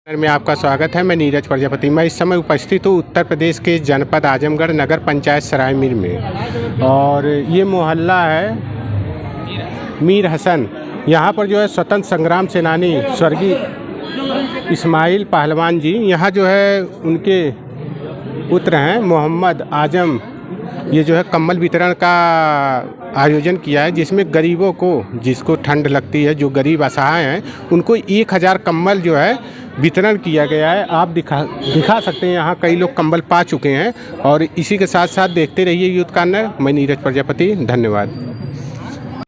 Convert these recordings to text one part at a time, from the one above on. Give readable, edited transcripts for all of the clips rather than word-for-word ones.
में आपका स्वागत है। मैं नीरज प्रजापति। मैं इस समय उपस्थित हूँ उत्तर प्रदेश के जनपद आजमगढ़ नगर पंचायत सराय मीर में, और ये मोहल्ला है मीर हसन। यहाँ पर जो है स्वतंत्र संग्राम सेनानी स्वर्गीय इस्माइल पहलवान जी, यहाँ जो है उनके पुत्र हैं मोहम्मद आजम, ये जो है कम्बल वितरण का आयोजन किया है, जिसमें गरीबों को, जिसको ठंड लगती है, जो गरीब असहाय हैं, उनको 1000 कम्बल जो है वितरण किया गया है। आप दिखा सकते हैं, यहाँ कई लोग कम्बल पा चुके हैं। और इसी के साथ साथ देखते रहिए यूथ कार्नर। मैं नीरज प्रजापति, धन्यवाद।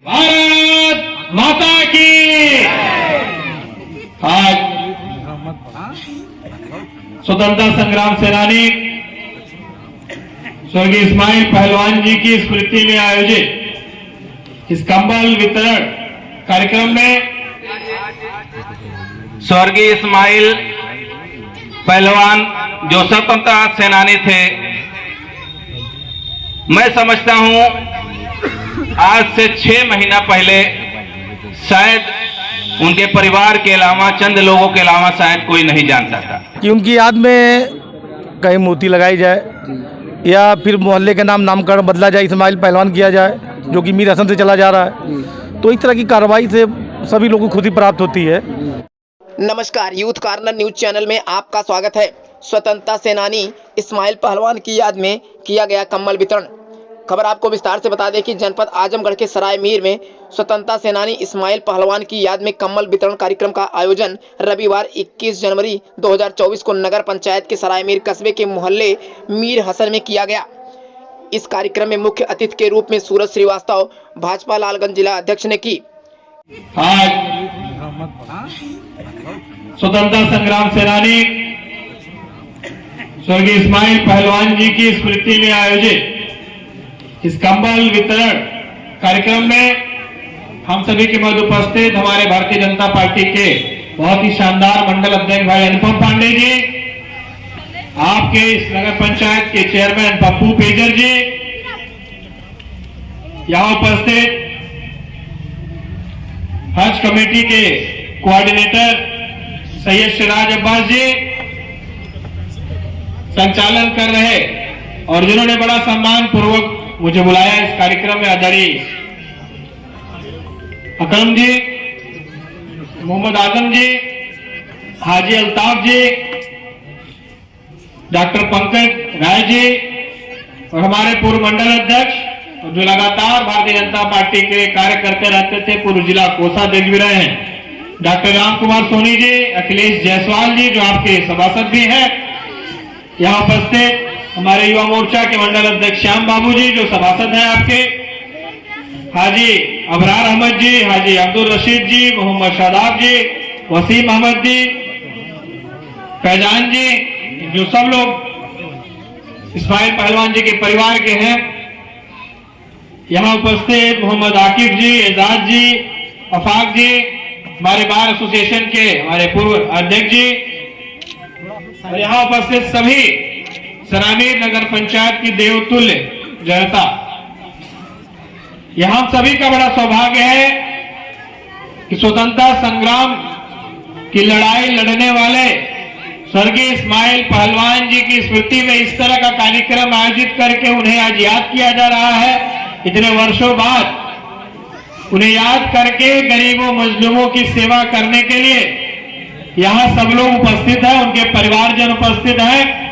भारत माता की। आज स्वतंत्रता संग्राम सेनानी स्वर्गीय इस्माइल पहलवान जी की स्मृति में आयोजित इस कंबल वितरण कार्यक्रम में स्वर्गीय इस्माइल पहलवान जो स्वतंत्रता सेनानी थे, मैं समझता हूं आज से 6 महीना पहले शायद उनके परिवार के अलावा, चंद लोगों के अलावा शायद कोई नहीं जानता था कि उनकी याद में कहीं मूर्ति लगाई जाए या फिर मोहल्ले के नामकरण बदला जाए, इस्माइल पहलवान किया जाए, जो कि मीर हसन से चला जा रहा है। तो इस तरह की कार्रवाई से सभी लोगों को खुशी प्राप्त होती है। नमस्कार, यूथ कार्नर न्यूज चैनल में आपका स्वागत है। स्वतंत्रता सेनानी इस्माइल पहलवान की याद में किया गया कम्बल वितरण। खबर आपको विस्तार से बता दें कि जनपद आजमगढ़ के सराय मीर में स्वतंत्रता सेनानी इस्माइल पहलवान की याद में कम्बल वितरण कार्यक्रम का आयोजन रविवार 21 जनवरी 2024 को नगर पंचायत के सराय मीर कस्बे के मोहल्ले मीर हसन में किया गया। इस कार्यक्रम में मुख्य अतिथि के रूप में सूरज श्रीवास्तव, भाजपा लालगंज जिला अध्यक्ष ने की। आज स्वतंत्रता संग्राम सेनानी स्वर्गीय इस्माइल पहलवान जी की स्मृति में आयोजित इस कंबल वितरण कार्यक्रम में हम सभी के मध्य उपस्थित हमारे भारतीय जनता पार्टी के बहुत ही शानदार मंडल अध्यक्ष भाई अनुपम पांडे जी, आपके इस नगर पंचायत के चेयरमैन पप्पू पेजर जी, यहाँ उपस्थित हज कमेटी के कोऑर्डिनेटर सैयद सिराज अब्बास जी, संचालन कर रहे और जिन्होंने बड़ा सम्मान पूर्वक मुझे बुलाया इस कार्यक्रम में, आदरणीय अकरम जी, मोहम्मद आजम जी, हाजी अल्ताफ जी, डॉक्टर पंकज राय जी और हमारे पूर्व मंडल अध्यक्ष और जो लगातार भारतीय जनता पार्टी के कार्य करते रहते थे, पूर्व जिला कोषाध्यक्ष भी रहे हैं, डॉक्टर राम कुमार सोनी जी, अखिलेश जायसवाल जी जो आपके सभासद भी हैं, यहाँ उपस्थित हमारे युवा मोर्चा के मंडल अध्यक्ष श्याम बाबू जी जो सभासद हैं आपके, हाजी अबरार अहमद जी, हाजी अब्दुल रशीद जी, मोहम्मद शादाब जी, वसीम अहमद जी, फैजान जी, जो सब लोग इस्माइल पहलवान जी के परिवार के हैं, यहाँ उपस्थित मोहम्मद आकिफ जी, एजाज जी, अफाक जी, हमारे बार एसोसिएशन के हमारे पूर्व अध्यक्ष जी, और यहाँ उपस्थित सभी सरायमीर नगर पंचायत की देवतुल्य जनता, यहां सभी का बड़ा सौभाग्य है कि स्वतंत्रता संग्राम की लड़ाई लड़ने वाले स्वर्गीय इस्माइल पहलवान जी की स्मृति में इस तरह का कार्यक्रम आयोजित करके उन्हें आज याद किया जा रहा है। इतने वर्षों बाद उन्हें याद करके गरीबों मजलूमों की सेवा करने के लिए यहाँ सब लोग उपस्थित हैं, उनके परिवारजन उपस्थित हैं।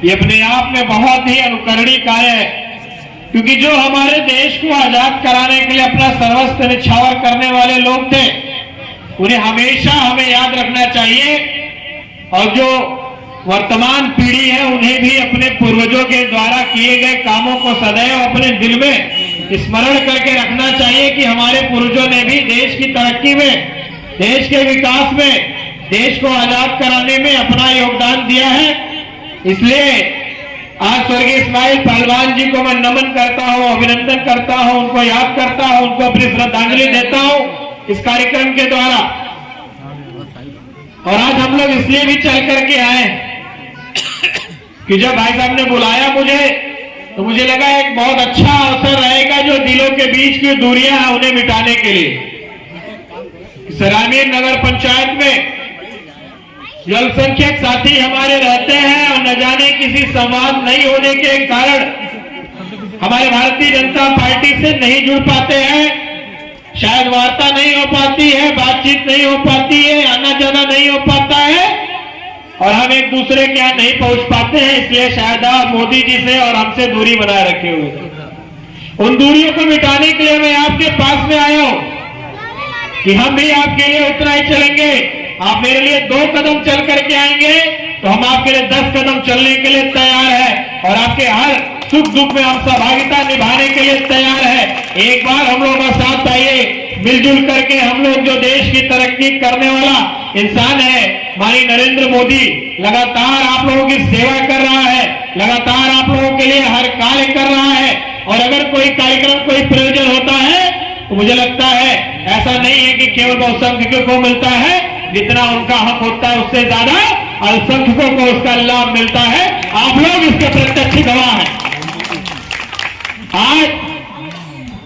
ये अपने आप में बहुत ही अनुकरणीय कार्य है, क्योंकि जो हमारे देश को आजाद कराने के लिए अपना सर्वस्व निछावर करने वाले लोग थे, उन्हें हमेशा हमें याद रखना चाहिए। और जो वर्तमान पीढ़ी है, उन्हें भी अपने पूर्वजों के द्वारा किए गए कामों को सदैव अपने दिल में स्मरण करके रखना चाहिए कि हमारे पूर्वजों ने भी देश की तरक्की में, देश के विकास में, देश को आजाद कराने में अपना योगदान दिया है। इसलिए आज स्वर्गीय इस्माइल पहलवान जी को मैं नमन करता हूं, अभिनंदन करता हूं, उनको याद करता हूं, उनको अपनी श्रद्धांजलि देता हूं इस कार्यक्रम के द्वारा। और आज हम लोग इसलिए भी चल करके आए कि जब भाई साहब ने बुलाया मुझे, तो मुझे लगा एक बहुत अच्छा अवसर रहेगा जो दिलों के बीच की दूरियां हैं उन्हें मिटाने के लिए। सरायमीर नगर पंचायत में जो अल्पसंख्यक साथी हमारे रहते हैं और न जाने किसी संवाद नहीं होने के कारण हमारे भारतीय जनता पार्टी से नहीं जुड़ पाते हैं, शायद वार्ता नहीं हो पाती है, बातचीत नहीं हो पाती है, आना जाना नहीं हो पाता है और हम एक दूसरे के यहाँ नहीं पहुंच पाते हैं, इसलिए शायद आप मोदी जी से और हमसे दूरी बनाए रखे हुए। उन दूरियों को मिटाने के लिए मैं आपके पास में आया हूं कि हम भी आपके लिए उतना ही चलेंगे। आप मेरे लिए 2 कदम चल करके आएंगे तो हम आपके लिए 10 कदम चलने के लिए तैयार है और आपके हर सुख दुख में हम सहभागिता निभाने के लिए तैयार है। एक बार हम लोगों का साथ आइए, मिलजुल करके हम लोग जो देश की तरक्की करने वाला इंसान है माननीय नरेंद्र मोदी लगातार आप लोगों की सेवा कर रहा है, लगातार आप लोगों के लिए हर कार्य कर रहा है और अगर कोई कार्यक्रम कोई प्रयोजन होता है तो मुझे लगता है ऐसा नहीं है कि केवल बहुसंख्यकों को मिलता है, जितना उनका हक होता है उससे ज्यादा अल्पसंख्यकों को उसका लाभ मिलता है। आप लोग इसके प्रत्यक्ष गवाह हैं। आज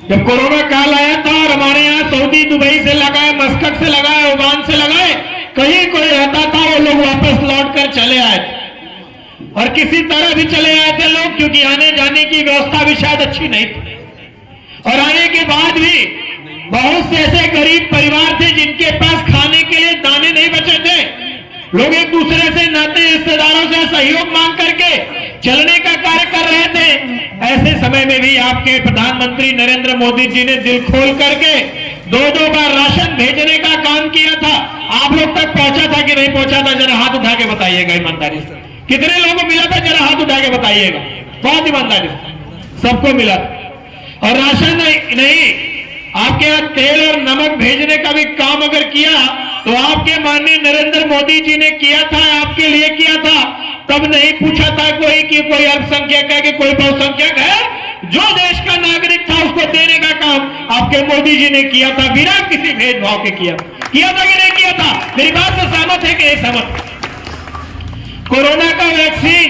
जब कोरोना काल आया था और हमारे यहाँ सऊदी दुबई से लगाए, मस्कट से लगाए, ओमान से लगाए, कहीं कोई रहता था वो लोग वापस लौट कर चले आए थे और किसी तरह भी चले आए थे लोग, क्योंकि आने जाने की व्यवस्था भी शायद अच्छी नहीं थी और आने के बाद भी बहुत से ऐसे गरीब परिवार थे जिनके पास खाने के लिए दाने नहीं बचे थे। लोग एक दूसरे से नाते रिश्तेदारों से सहयोग मांग करके चलने का कार्य कर रहे थे। ऐसे समय में भी आपके प्रधानमंत्री नरेंद्र मोदी जी ने दिल खोल करके 2-2 बार राशन भेजने का काम किया था। आप लोग तक पहुंचा था कि नहीं पहुंचा था? जरा हाथ उठा के बताइएगा ईमानदारी से। कितने लोगों को मिला था? जरा हाथ उठा के बताइएगा। बहुत ईमानदारी से सबको मिला और राशन नहीं, आपके यहाँ तेल और नमक भेजने का भी काम अगर किया तो आपके माननीय नरेंद्र मोदी जी ने किया था, आपके लिए किया था। तब नहीं पूछा था कोई कि कोई अल्पसंख्यक है कि कोई बहुसंख्यक है, जो देश का नागरिक था उसको देने का काम आपके मोदी जी ने किया था, बिना किसी भेदभाव के किया था कि नहीं किया था? मेरी बात से सहमत है कि नहीं सहमत? कोरोना का वैक्सीन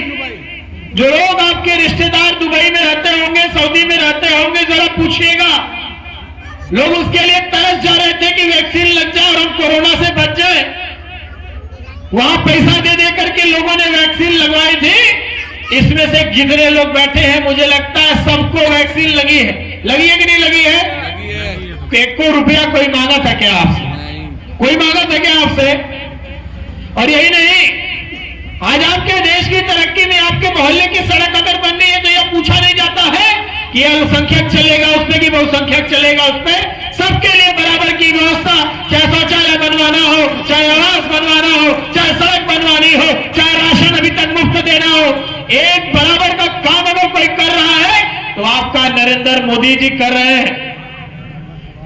जो लोग आपके रिश्तेदार दुबई में रहते होंगे, सऊदी में रहते होंगे, जरा पूछिएगा, लोग उसके लिए तरस जा रहे थे कि वैक्सीन लग जाए और हम कोरोना से बच जाए। वहां पैसा दे दे करके लोगों ने वैक्सीन लगवाई थी। इसमें से जितने लोग बैठे हैं मुझे लगता है सबको वैक्सीन लगी है कि नहीं लगी है? 1 रुपया कोई मांगा था क्या आपसे? कोई मांगा था क्या आपसे? और यही नहीं, आज आपके देश की तरक्की में आपके मोहल्ले की सड़क अगर बन रही है तो यह पूछा नहीं जाता है कि अल्पसंख्यक चलेगा उसमें कि बहुसंख्यक चलेगा उसमें। सबके लिए बराबर की व्यवस्था, चाहे शौचालय बनवाना हो, चाहे आवास बनवाना हो, चाहे सड़क बनवानी हो, चाहे राशन अभी तक मुफ्त देना हो, एक बराबर का काम अगर कोई कर रहा है तो आपका नरेंद्र मोदी जी कर रहे हैं।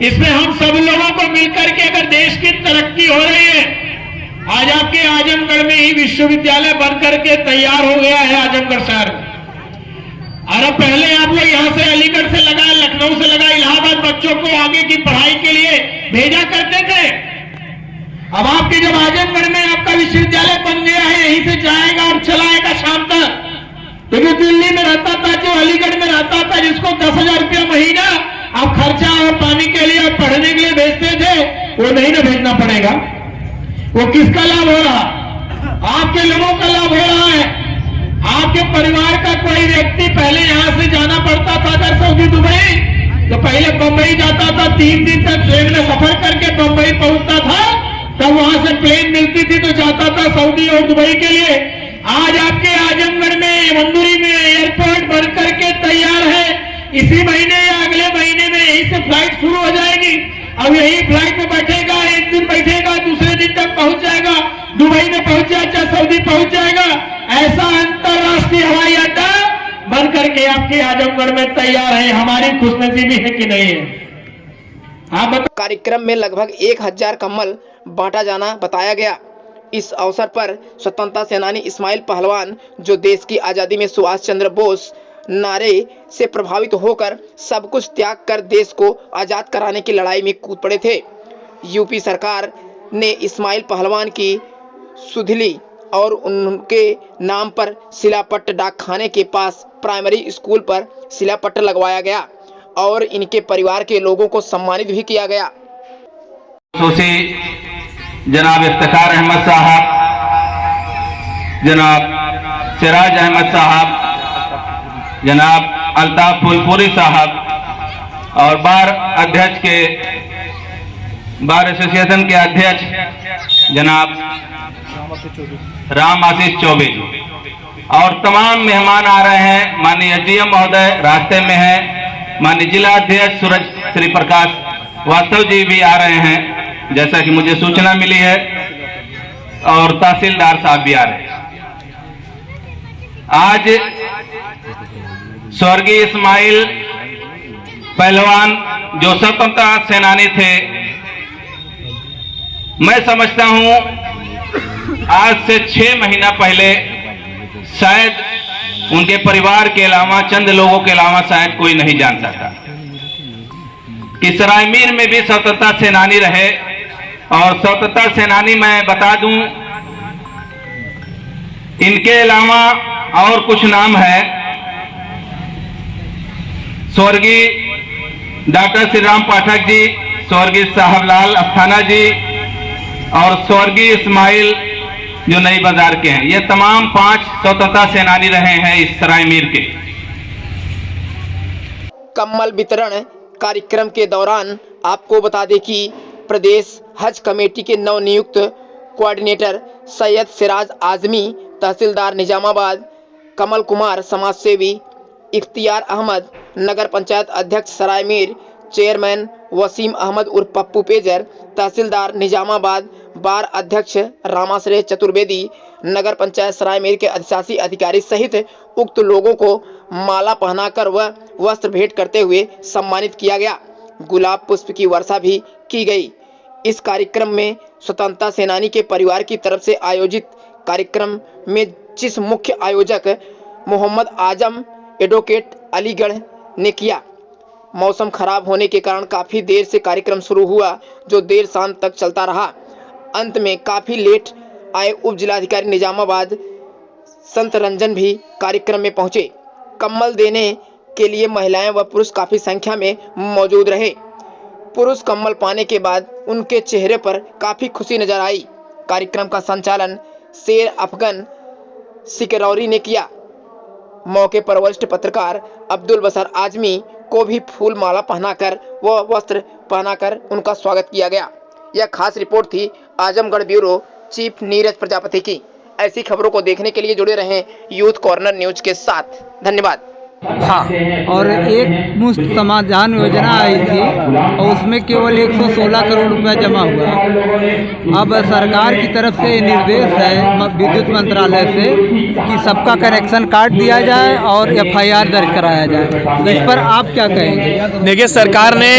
इसमें हम सब लोगों को मिलकर के अगर देश की तरक्की हो रही है, आज आपके आजमगढ़ में ही विश्वविद्यालय बनकर के तैयार हो गया है आजमगढ़ शहर में। अरे पहले आप लोग यहाँ से अलीगढ़ से लगाए, लखनऊ से लगाए, इलाहाबाद बच्चों को आगे की पढ़ाई के लिए भेजा करते थे। अब आपके जब आजमगढ़ में आपका विश्वविद्यालय बन गया है, यहीं से जाएगा और चलाएगा शाम तक। तो जो दिल्ली में रहता था, जो अलीगढ़ में रहता था, जिसको 10,000 रुपया महीना आप खर्चा और पानी के लिए और पढ़ने के लिए भेजते थे, वो नहीं ना भेजना पड़ेगा। वो किसका लाभ हो रहा? आपके लोगों का लाभ हो रहा है। आपके परिवार का कोई व्यक्ति पहले यहां से जाना पड़ता था अगर सऊदी दुबई, तो पहले बंबई जाता था, 3 दिन तक ट्रेन में सफर करके बंबई पहुंचता था, तब वहां से प्लेन मिलती थी तो जाता था सऊदी और दुबई के लिए। आज आपके आजमगढ़ में, मंदुरी में एयरपोर्ट बन करके तैयार है। इसी महीने या अगले महीने में यहीं से फ्लाइट शुरू हो जाएगी। अब यही फ्लाइट में बैठेगा, एक दिन बैठेगा, दूसरे दिन तक पहुंच जाएगा, दुबई में पहुंच जाएगा, सऊदी पहुंच जाएगा। ऐसा अंतरराष्ट्रीय हवाई अड्डा बन करके आपके आजमगढ़ में तैयार है। हमारी खुशनसीबी है कि नहीं है? आप कार्यक्रम में लगभग 1000 कम्बल बांटा जाना बताया गया। इस अवसर पर स्वतंत्रता सेनानी इस्माइल पहलवान, जो देश की आज़ादी में सुभाष चंद्र बोस नारे से प्रभावित होकर सब कुछ त्याग कर देश को आज़ाद कराने की लड़ाई में कूद पड़े थे। यूपी सरकार ने इस्माइल पहलवान की सुधली और उनके नाम पर सिलापट्ट डाकखाने के पास प्राइमरी स्कूल पर सिलापट्ट लगवाया गया और इनके परिवार के लोगों को सम्मानित भी किया गया। जनाब इफ्तिखार अहमद साहब जनाब सिराज अहमद साहब, जनाब अल्ताफ फुलपुरी साहब और बार एसोसिएशन के अध्यक्ष जनाब राम आशीष चौबे और तमाम मेहमान आ रहे हैं। माननीय एसडीएम महोदय रास्ते में हैं, माननीय जिला अध्यक्ष सूरज श्री प्रकाश वास्तव जी भी आ रहे हैं जैसा कि मुझे सूचना मिली है, और तहसीलदार साहब भी आ रहे हैं। आज स्वर्गीय इस्माइल पहलवान जो स्वतंत्रता सेनानी थे, मैं समझता हूं आज से 6 महीना पहले शायद उनके परिवार के अलावा, चंद लोगों के अलावा शायद कोई नहीं जानता था कि सराय मीर में भी स्वतंत्रता सेनानी रहे। और स्वतंत्रता सेनानी मैं बता दूं, इनके अलावा और कुछ नाम है। स्वर्गीय डॉक्टर श्री राम पाठक जी, स्वर्गीय साहबलाल अस्थाना जी और स्वर्गीय इस्माइल जो नई बाजार के हैं, ये तमाम 5 स्वतंत्रता सेनानी रहे हैं इस सराय मीर के। कम्बल वितरण कार्यक्रम के दौरान आपको बता दें कि प्रदेश हज कमेटी के नवनियुक्त कोऑर्डिनेटर सैयद सिराज आजमी, तहसीलदार निजामाबाद कमल कुमार, समाजसेवी इख्तियार अहमद, नगर पंचायत अध्यक्ष सराय मीर, चेयरमैन वसीम अहमद उर्फ पप्पू पेजर, तहसीलदार निजामाबाद, बार अध्यक्ष रामाश्रय चतुर्वेदी, नगर पंचायत सराय मीर के अधिशासी अधिकारी सहित उक्त लोगों को माला पहनाकर व वस्त्र भेंट करते हुए सम्मानित किया गया। गुलाब पुष्प की वर्षा भी की गई। इस कार्यक्रम में स्वतंत्रता सेनानी के परिवार की तरफ से आयोजित कार्यक्रम में जिस मुख्य आयोजक मोहम्मद आजम एडवोकेट अलीगढ़ ने किया। मौसम खराब होने के कारण काफ़ी देर से कार्यक्रम शुरू हुआ, जो देर शाम तक चलता रहा। अंत में काफ़ी लेट आए उप जिलाधिकारी निजामाबाद संत रंजन भी कार्यक्रम में पहुंचे। कम्बल देने के लिए महिलाएं व पुरुष काफ़ी संख्या में मौजूद रहे। पुरुष कम्बल पाने के बाद उनके चेहरे पर काफ़ी खुशी नजर आई। कार्यक्रम का संचालन शेर अफगन सिकरौरी ने किया। मौके पर वरिष्ठ पत्रकार अब्दुल बसर आजमी को भी फूल माला पहनाकर व वस्त्र पहनाकर उनका स्वागत किया गया। यह खास रिपोर्ट थी आजमगढ़ ब्यूरो चीफ नीरज प्रजापति की। ऐसी खबरों को देखने के लिए जुड़े रहें यूथ कॉर्नर न्यूज के साथ। धन्यवाद। हाँ, और एक मुफ्त समाधान योजना आई थी और उसमें केवल 116 करोड़ रुपया जमा हुआ। अब सरकार की तरफ से निर्देश है विद्युत मंत्रालय से कि सबका कनेक्शन काट दिया जाए और FIR दर्ज कराया जाए। इस पर आप क्या कहेंगे? देखिए, सरकार ने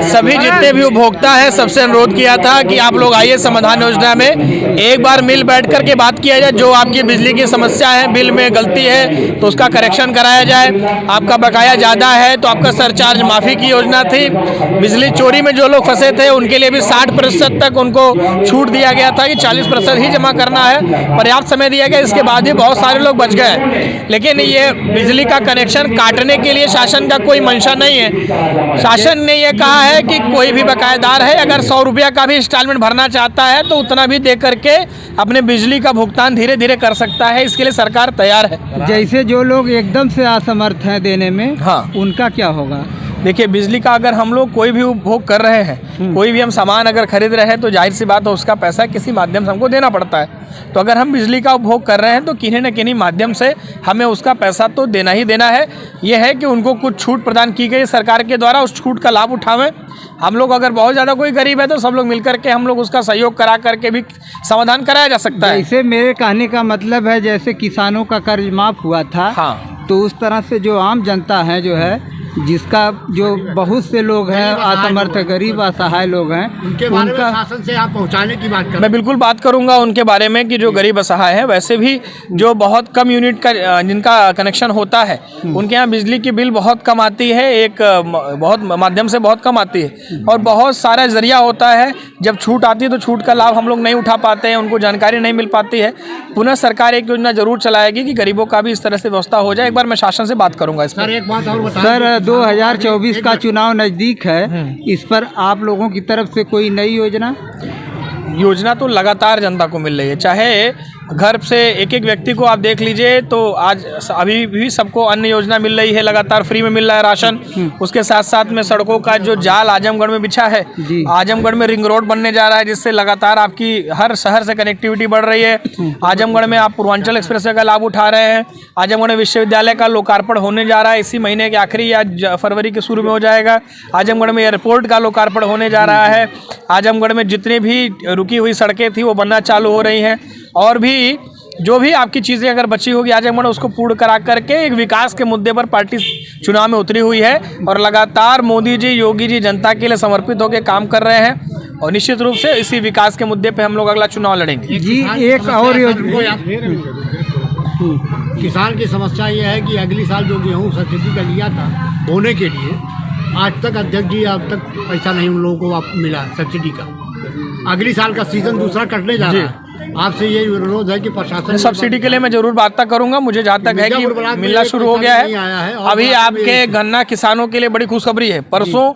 सभी जितने भी उपभोक्ता है सबसे अनुरोध किया था कि आप लोग आइए समाधान योजना में एक बार मिल बैठ कर के बात किया जाए। जो आपकी बिजली की समस्या है, बिल में गलती है तो उसका करेक्शन कराया जाए। आपका बकाया ज़्यादा है तो आपका सरचार्ज माफ़ी की योजना थी। बिजली चोरी में जो लोग फंसे थे उनके लिए भी 60% तक उनको छूट दिया गया था कि 40% ही जमा करना है। पर्याप्त समय दिया गया, इसके बाद भी बहुत सारे लोग बच गए। लेकिन ये बिजली का कनेक्शन काटने के लिए शासन का कोई मंशा नहीं है। शासन ने यह कहा है कि कोई भी बकायेदार है अगर 100 रुपया का भी इंस्टॉलमेंट भरना चाहता है तो उतना भी दे करके अपने बिजली का भुगतान धीरे धीरे कर सकता है। इसके लिए सरकार तैयार है। जैसे जो लोग एकदम से असमर्थ हैं देने में, हाँ, उनका क्या होगा? देखिए, बिजली का अगर हम लोग कोई भी उपभोग कर रहे हैं, कोई भी हम सामान अगर खरीद रहे हैं तो जाहिर सी बात है उसका पैसा किसी माध्यम से हमको देना पड़ता है। तो अगर हम बिजली का उपभोग कर रहे हैं तो किन्हीं न किन्हीं माध्यम से हमें उसका पैसा तो देना ही देना है। यह है कि उनको कुछ छूट प्रदान की गई सरकार के द्वारा, उस छूट का लाभ उठावें। हम लोग अगर बहुत ज़्यादा कोई गरीब है तो सब लोग मिलकर के हम लोग उसका सहयोग करा करके भी समाधान कराया जा सकता है। जैसे मेरे कहने का मतलब है जैसे किसानों का कर्ज माफ़ हुआ था, हाँ, तो उस तरह से जो आम जनता है जो है, जिसका जो बहुत से लोग हैं असमर्थ, गरीब असहाय लोग हैं, उनका शासन से आप पहुंचाने की बात कर। मैं बिल्कुल बात करूंगा उनके बारे में कि जो गरीब असहाय हैं, वैसे भी जो बहुत कम यूनिट का जिनका कनेक्शन होता है उनके यहाँ बिजली की बिल बहुत कम आती है, एक बहुत माध्यम से बहुत कम आती है और बहुत सारा जरिया होता है। जब छूट आती है तो छूट का लाभ हम लोग नहीं उठा पाते हैं, उनको जानकारी नहीं मिल पाती है। पुनः सरकार एक योजना जरूर चलाएगी कि गरीबों का भी इस तरह से व्यवस्था हो जाए। एक बार मैं शासन से बात करूंगा इस पर। एक बात और बताएं। सर, 2024 का चुनाव नज़दीक है, इस पर आप लोगों की तरफ से कोई नई योजना? योजना तो लगातार जनता को मिल रही है, चाहे घर से एक एक व्यक्ति को आप देख लीजिए तो आज अभी भी सबको अन्न योजना मिल रही है, लगातार फ्री में मिल रहा है राशन। उसके साथ साथ में सड़कों का जो जाल आजमगढ़ में बिछा है, आजमगढ़ में रिंग रोड बनने जा रहा है, जिससे लगातार आपकी हर शहर से कनेक्टिविटी बढ़ रही है। आजमगढ़ में आप पूर्वांचल एक्सप्रेसवे का लाभ उठा रहे हैं। आजमगढ़ विश्वविद्यालय का लोकार्पण होने जा रहा है, इसी महीने के आखिरी या फरवरी के शुरू में हो जाएगा। आजमगढ़ में एयरपोर्ट का लोकार्पण होने जा रहा है। आजमगढ़ में जितनी भी रुकी हुई सड़कें थी वो बनना चालू हो रही हैं, और भी जो भी आपकी चीज़ें अगर बची होगी आजमगढ़ उसको पूर्ण करा करके एक विकास के मुद्दे पर पार्टी चुनाव में उतरी हुई है और लगातार मोदी जी, योगी जी जनता के लिए समर्पित होकर काम कर रहे हैं, और निश्चित रूप से इसी विकास के मुद्दे पे हम लोग अगला चुनाव लड़ेंगे। जी एक और योजना, किसान की समस्या ये है कि अगली साल जो गेहूँ सब्सिडी का लिया था बोने के लिए, आज तक अध्यक्ष जी अब तक पैसा नहीं उन लोगों को मिला सब्सिडी का। अगली साल का सीजन दूसरा कटने जा रहा है। आपसे ये विरोध है कि प्रशासन सब्सिडी के लिए मैं जरूर वार्ता करूंगा। मुझे जहाँ तक है कि मिलना शुरू हो गया है। अभी आपके गन्ना किसानों के लिए बड़ी खुशखबरी है। परसों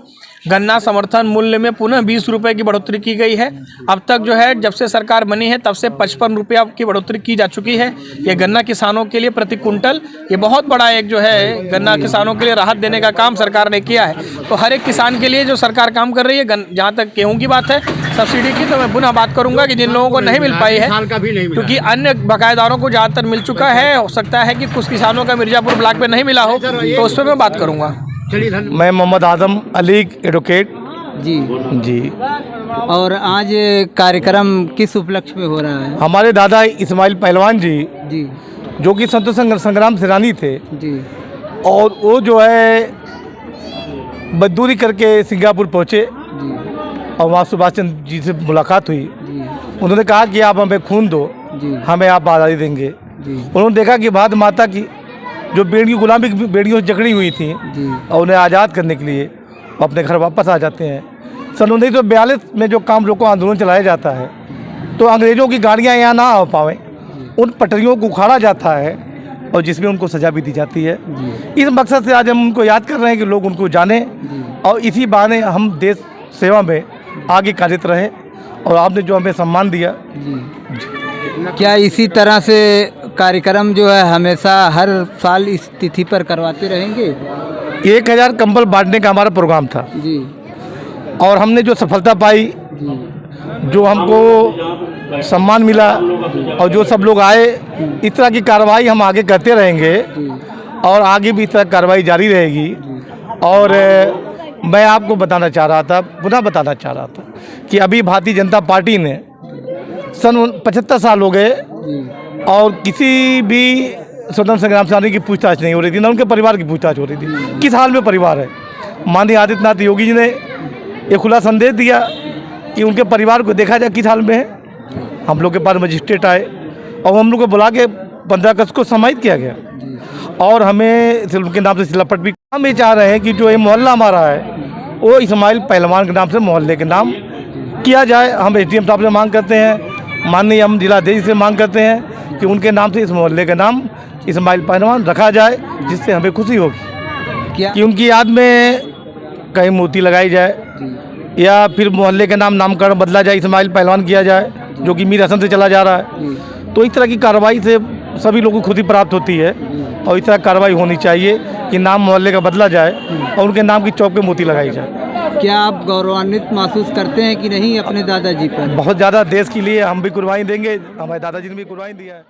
गन्ना समर्थन मूल्य में पुनः 20 रुपये की बढ़ोतरी की गई है। अब तक जो है जब से सरकार बनी है तब से 55 रुपया की बढ़ोतरी की जा चुकी है। ये गन्ना किसानों के लिए प्रति कुंटल ये बहुत बड़ा एक जो है गन्ना किसानों के लिए राहत देने का काम सरकार ने किया है। तो हर एक किसान के लिए जो सरकार काम कर रही है, जहाँ तक गेहूँ की बात है सब्सिडी की, तो मैं पुनः बात करूँगा कि जिन लोगों को नहीं मिल पाई है, क्योंकि अन्य बकायेदारों को ज़्यादातर मिल चुका है, हो सकता है कि कुछ किसानों का मिर्जापुर ब्लॉक में नहीं मिला हो, तो उस पर मैं बात करूँगा। मैं मोहम्मद आजम अली एडवोकेट जी। और आज कार्यक्रम किस उपलक्ष्य में हो रहा है? हमारे दादा इस्माइल पहलवान जी जो कि स्वतंत्रता संग्राम सेनानी थे जी, और वो जो है मजदूरी करके सिंगापुर पहुँचे और वहाँ सुभाष चंद्र जी से मुलाकात हुई। उन्होंने कहा कि आप हमें खून दो, हमें आप आज़ादी देंगे। उन्होंने देखा कि भारत माता की जो बेड़ियों गुलामी की बेड़ियों से जकड़ी हुई थी और उन्हें आज़ाद करने के लिए अपने घर वापस आ जाते हैं। सन 1942 में जो काम रोको आंदोलन चलाया जाता है तो अंग्रेज़ों की गाड़ियाँ यहाँ ना आ पाएँ, उन पटरियों को उखाड़ा जाता है और जिसमें उनको सज़ा भी दी जाती है। इस मकसद से आज हम उनको याद कर रहे हैं कि लोग उनको जानें और इसी बहाने हम देश सेवा में आगे कार्यरत रहे, और आपने जो हमें सम्मान दिया। क्या इसी तरह से कार्यक्रम जो है हमेशा हर साल इस तिथि पर करवाते रहेंगे? 1000 कंबल बांटने का हमारा प्रोग्राम था जी, और हमने जो सफलता पाई, जो हमको सम्मान मिला और जो सब लोग आए, इस तरह की कार्रवाई हम आगे करते रहेंगे और आगे भी इस तरह कार्रवाई जारी रहेगी। और मैं आपको बताना चाह रहा था, पुनः बताना चाह रहा था कि अभी भारतीय जनता पार्टी ने सन 75 साल हो गए और किसी भी स्वतंत्र संग्राम सेनानी की पूछताछ नहीं हो रही थी, ना उनके परिवार की पूछताछ हो रही थी। किस हाल में परिवार है? माननीय आदित्यनाथ योगी जी ने एक खुला संदेश दिया कि उनके परिवार को देखा जाए किस हाल में है। हम लोग के पास मजिस्ट्रेट आए और हम लोग को बुला के 15 अगस्त को सम्मानित किया गया और हमें उनके नाम से शिलापट भी। हम ये चाह रहे हैं कि जो ये मोहल्ला हमारा है वो इस्माइल पहलवान के नाम से मोहल्ले के नाम किया जाए। हम एसडीएम साहब से मांग करते हैं, माननीय हम जिलाधीश से मांग करते हैं कि उनके नाम से इस मोहल्ले का नाम इस्माइल पहलवान रखा जाए, जिससे हमें खुशी होगी कि उनकी याद में कहीं मूर्ति लगाई जाए या फिर मोहल्ले के नामकरण बदला जाए, इस्माइल पहलवान किया जाए, जो कि मीर हसन से चला जा रहा है। तो इस तरह की कार्रवाई से सभी लोगों को खुशी प्राप्त होती है और इस तरह कार्रवाई होनी चाहिए कि नाम मोहल्ले का बदला जाए और उनके नाम की चौक पे मोती लगाई जाए। क्या आप गौरवान्वित महसूस करते हैं कि नहीं अपने दादाजी पर? बहुत ज़्यादा। देश के लिए हम भी कुर्बानी देंगे, हमारे दादाजी ने भी कुर्बानी दिया है।